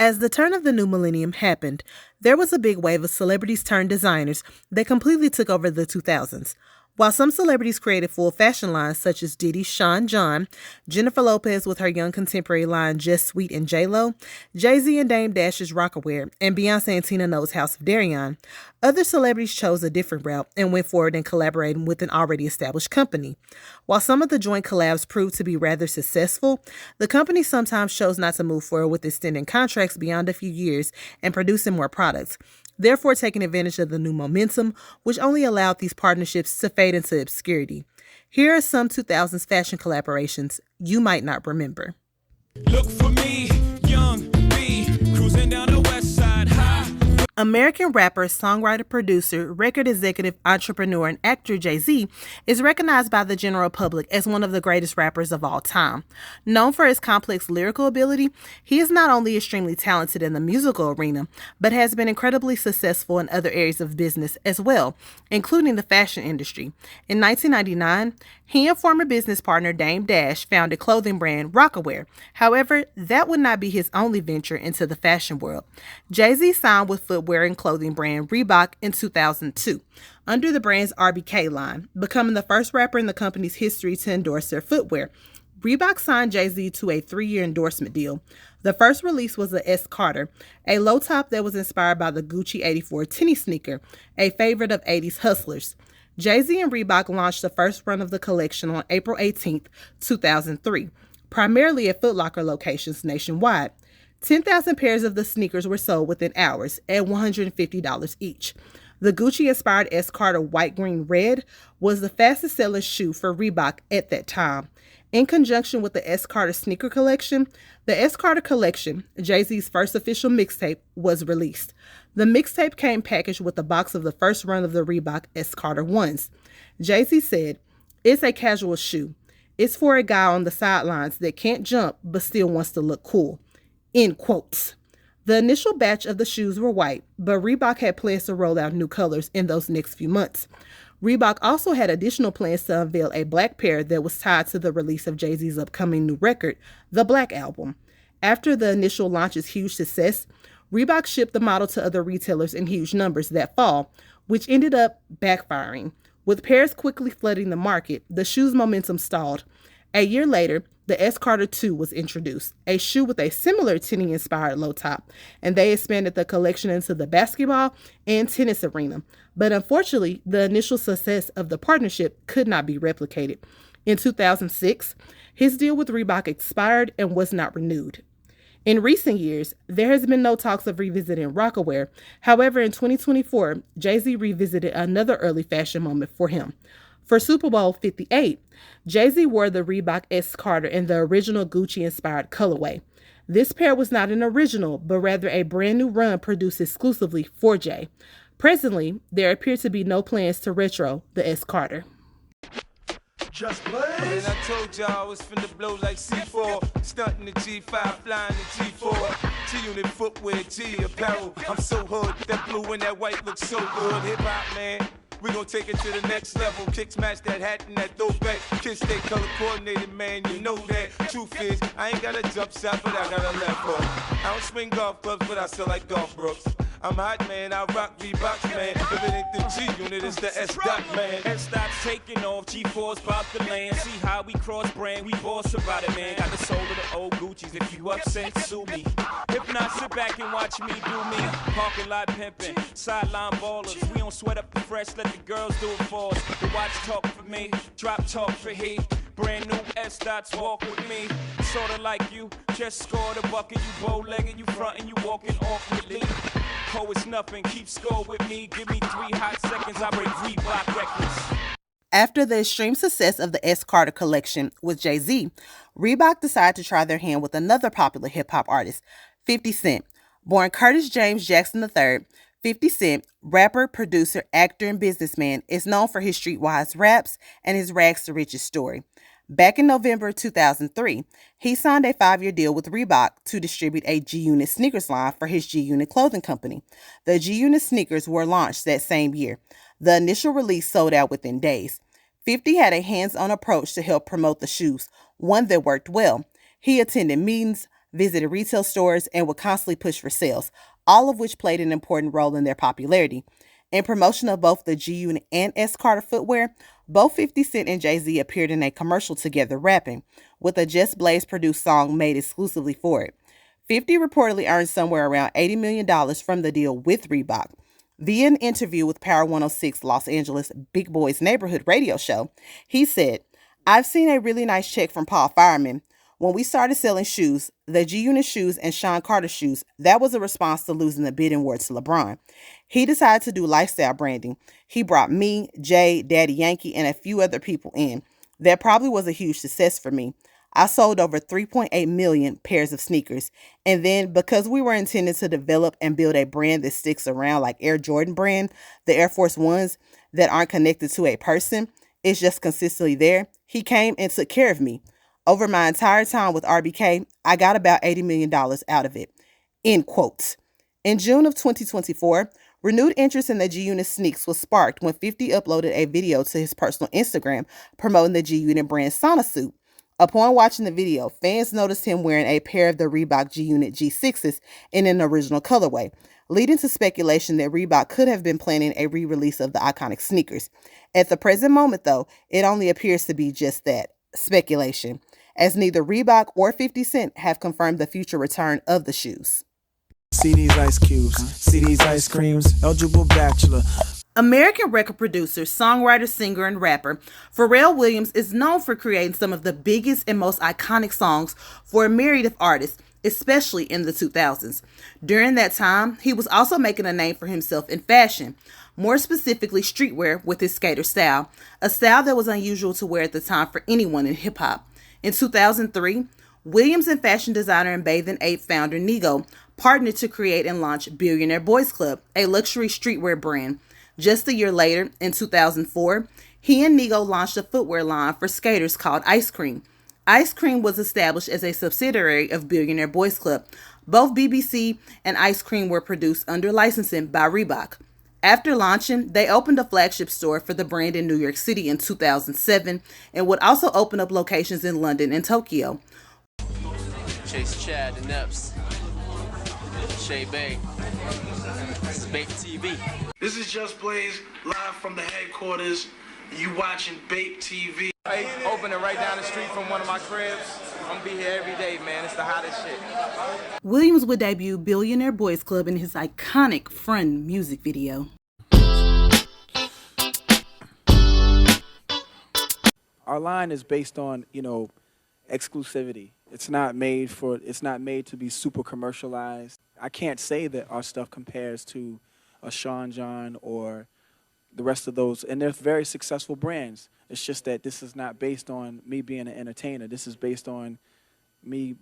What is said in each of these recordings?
As the turn of the new millennium happened, there was a big wave of celebrities turned designers that completely took over the 2000s. While some celebrities created full fashion lines such as Diddy, Sean John, Jennifer Lopez with her young contemporary line Just Sweet and J-Lo, JayZ and Dame Dash's Rocawear, and Beyoncé and Tina Knowles' House of Dereon, other celebrities chose a different route and went forward in collaborating with an already established company. While some of the joint collabs proved to be rather successful, the company sometimes chose not to move forward with extending contracts beyond a few years and producing more products, therefore taking advantage of the new momentum, which only allowed these partnerships to fade into obscurity. Here are some 2000s fashion collaborations you might not remember. Look for me, young B, cruising down the west side high. American rapper, songwriter, producer, record executive, entrepreneur, and actor JayZ is recognized by the general public as one of the greatest rappers of all time. Known for his complex lyrical ability, he is not only extremely talented in the musical arena, but has been incredibly successful in other areas of business as well, including the fashion industry. In 1999, he and former business partner Dame Dash founded clothing brand Rocawear. However, that would not be his only venture into the fashion world. JayZ signed with footwear and clothing brand Reebok in 2002 under the brand's RBK line, becoming the first rapper in the company's history to endorse their footwear. Reebok signed JayZ to a 3-year endorsement deal. The first release was the S. Carter, a low top that was inspired by the Gucci 84 tennis sneaker, a favorite of 80s hustlers. JayZ and Reebok launched the first run of the collection on April 18, 2003, primarily at Foot Locker locations nationwide. 10,000 pairs of the sneakers were sold within hours at $150 each. The Gucci-inspired S. Carter White, Green, Red was the fastest-selling shoe for Reebok at that time. In conjunction with the S. Carter sneaker collection, the S. Carter collection, JayZ's first official mixtape, was released. The mixtape came packaged with a box of the first run of the Reebok S. Carter ones. JayZ said, "It's a casual shoe. It's for a guy on the sidelines that can't jump but still wants to look cool." End quotes. The initial batch of the shoes were white, but Reebok had plans to roll out new colors in those next few months. Reebok also had additional plans to unveil a black pair that was tied to the release of JayZ's upcoming new record, The Black Album. After the initial launch's huge success, Reebok shipped the model to other retailers in huge numbers that fall, which ended up backfiring. With pairs quickly flooding the market, the shoe's momentum stalled. A year later, the S. Carter 2 was introduced, a shoe with a similar tennis-inspired low top, and they expanded the collection into the basketball and tennis arena. But unfortunately, the initial success of the partnership could not be replicated. In 2006, his deal with Reebok expired and was not renewed. In recent years, there has been no talks of revisiting Rocawear. However, in 2024, JayZ revisited another early fashion moment for him. For Super Bowl 58, JayZ wore the Reebok S. Carter in the original Gucci-inspired colorway. This pair was not an original, but rather a brand new run produced exclusively for Jay. Presently, there appear to be no plans to retro the S. Carter. Just blaze. I told y'all I was finna blow like C4. Stunting the G5, flying the G4. G-Unit footwear, G apparel. I'm so hood, that blue and that white looks so good. Hip hop, man. We gon' take it to the next level. Kicks match that hat and that throwback. Kids stay color coordinated, man, you know that. Truth is, I ain't got a jump shot, but I got a left hook. I don't swing golf clubs, but I still like golf brooks. I'm hot, man, I rock Reeboks, man. If it ain't the G-Unit, it's the S-Dot, man. S-Dot's taking off, G4's pop the land. See how we cross brand, we boss about it, man. Got the soul of the old Gucci's, if you upset, sue me. If not, sit back and watch me do me. Parking lot pimping, sideline ballers. We don't sweat up the fresh, let the girls do it for us. The watch talk for me, drop talk for he. Brand new S-Dots walk with me. Sorta like you, just scored a bucket. You bow-legged, you frontin', you walking awkwardly. Oh, it's nothing, keep score with me. Give me 3 hot seconds, I break Reebok records. After the extreme success of the S. Carter collection with JayZ, Reebok decided to try their hand with another popular hip-hop artist, 50 Cent. Born Curtis James Jackson III, 50 Cent, rapper, producer, actor, and businessman, is known for his streetwise raps and his rags to riches story. Back in November 2003, he signed a 5-year deal with Reebok to distribute a G-Unit sneakers line for his G-Unit clothing company. The G-Unit sneakers were launched that same year. The initial release sold out within days. 50 had a hands-on approach to help promote the shoes, one that worked well. He attended meetings, visited retail stores, and would constantly push for sales, all of which played an important role in their popularity. In promotion of both the G Unit and S Carter footwear, both 50 Cent and JayZ appeared in a commercial together rapping, with a Just Blaze produced song made exclusively for it. 50 reportedly earned somewhere around $80 million from the deal with Reebok. Via an interview with Power 106 Los Angeles Big Boy's Neighborhood radio show, he said, "I've seen a really nice check from Paul Fireman. When we started selling shoes, the G Unit shoes and Sean Carter shoes, that was a response to losing the bidding war to LeBron. He decided to do lifestyle branding. He brought me, Jay, Daddy Yankee, and a few other people in. That probably was a huge success for me. I sold over 3.8 million pairs of sneakers. And then because we were intended to develop and build a brand that sticks around like Air Jordan brand, the Air Force Ones that aren't connected to a person, it's just consistently there. He came and took care of me. Over my entire time with RBK, I got about $80 million out of it." End quote. In June of 2024, renewed interest in the G Unit sneaks was sparked when 50 uploaded a video to his personal Instagram promoting the G Unit brand sauna suit. Upon watching the video, fans noticed him wearing a pair of the Reebok G Unit G6s in an original colorway, leading to speculation that Reebok could have been planning a re-release of the iconic sneakers. At the present moment, though, it only appears to be just that, speculation, as neither Reebok or 50 Cent have confirmed the future return of the shoes. See these ice cubes, see these ice creams, eligible bachelor. American record producer, songwriter, singer, and rapper Pharrell Williams is known for creating some of the biggest and most iconic songs for a myriad of artists, especially in the 2000s. During that time, he was also making a name for himself in fashion, more specifically streetwear with his skater style, a style that was unusual to wear at the time for anyone in hip-hop. In 2003, Williams and fashion designer and Bathing Ape founder Nigo partnered to create and launch Billionaire Boys Club, a luxury streetwear brand. Just a year later, in 2004, he and Nigo launched a footwear line for skaters called Ice Cream. Ice Cream was established as a subsidiary of Billionaire Boys Club. Both BBC and Ice Cream were produced under licensing by Reebok. After launching, they opened a flagship store for the brand in New York City in 2007 and would also open up locations in London and Tokyo. Chase Chad and Neps. Shay Bay. This is Bape TV. This is Just Blaze, live from the headquarters. You watching Bape TV. I open it right down the street from one of my cribs. I'm gonna be here every day, man. It's the hottest shit. Williams would debut Billionaire Boys Club in his iconic Friend music video. Our line is based on, exclusivity. It's not made to be super commercialized. I can't say that our stuff compares to a Sean John or the rest of those, and they're very successful brands. It's just that this is not based on me being an entertainer. This is based on me,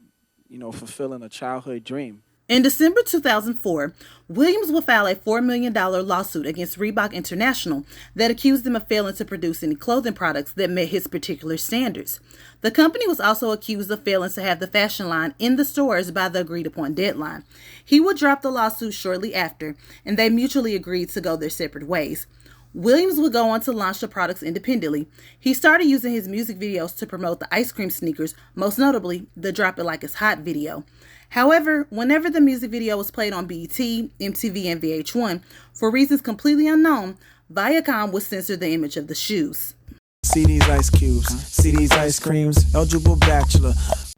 fulfilling a childhood dream. In December 2004, Williams would file a $4 million lawsuit against Reebok International that accused them of failing to produce any clothing products that met his particular standards. The company was also accused of failing to have the fashion line in the stores by the agreed-upon deadline. He would drop the lawsuit shortly after, and they mutually agreed to go their separate ways. Williams would go on to launch the products independently. He started using his music videos to promote the ice cream sneakers, most notably the Drop It Like It's Hot video. However, whenever the music video was played on BET, MTV, and VH1, for reasons completely unknown, Viacom would censor the image of the shoes. See these ice cubes, see these ice creams, eligible bachelor.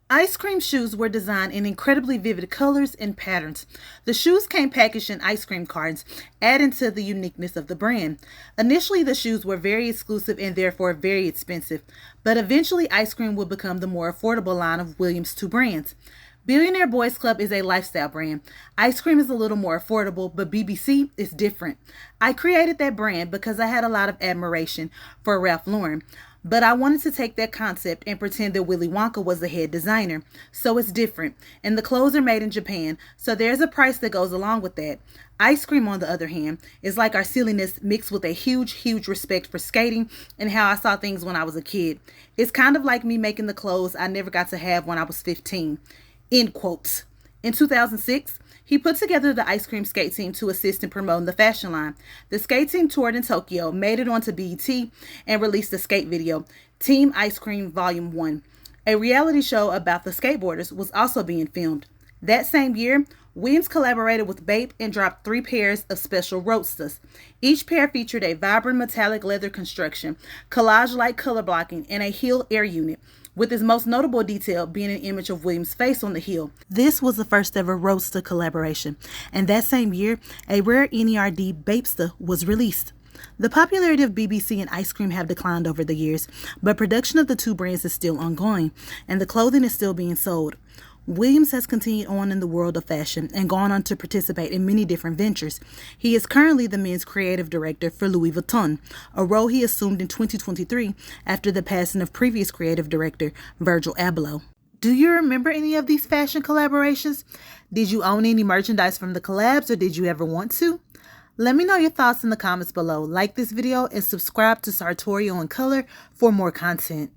Ice Cream shoes were designed in incredibly vivid colors and patterns. The shoes came packaged in ice cream cartons, adding to the uniqueness of the brand. Initially, the shoes were very exclusive and therefore very expensive, but eventually Ice Cream would become the more affordable line of Williams' two brands. Billionaire Boys Club is a lifestyle brand. Ice Cream is a little more affordable, but BBC is different. I created that brand because I had a lot of admiration for Ralph Lauren, but I wanted to take that concept and pretend that Willy Wonka was the head designer, so it's different. And the clothes are made in Japan, so there's a price that goes along with that. Ice Cream, on the other hand, is like our silliness mixed with a huge respect for skating and how I saw things when I was a kid. It's kind of like me making the clothes I never got to have when I was 15. End quote. In 2006, he put together the Ice Cream skate team to assist in promoting the fashion line. The skate team toured in Tokyo, made it onto BET, and released the skate video, Team Ice Cream Volume 1. A reality show about the skateboarders was also being filmed. That same year, Williams collaborated with Bape and dropped 3 pairs of special roadsters. Each pair featured a vibrant metallic leather construction, collage-like color blocking, and a heel air unit, with its most notable detail being an image of Williams' face on the heel. This was the first ever roadster collaboration, and that same year, a rare NERD Bapester was released. The popularity of BBC and ice cream have declined over the years, but production of the two brands is still ongoing, and the clothing is still being sold. Williams has continued on in the world of fashion and gone on to participate in many different ventures. He is currently the men's creative director for Louis Vuitton, a role he assumed in 2023 after the passing of previous creative director Virgil Abloh. Do you remember any of these fashion collaborations? Did you own any merchandise from the collabs, or did you ever want to? Let me know your thoughts in the comments below. Like this video and subscribe to Sartorial in Color for more content.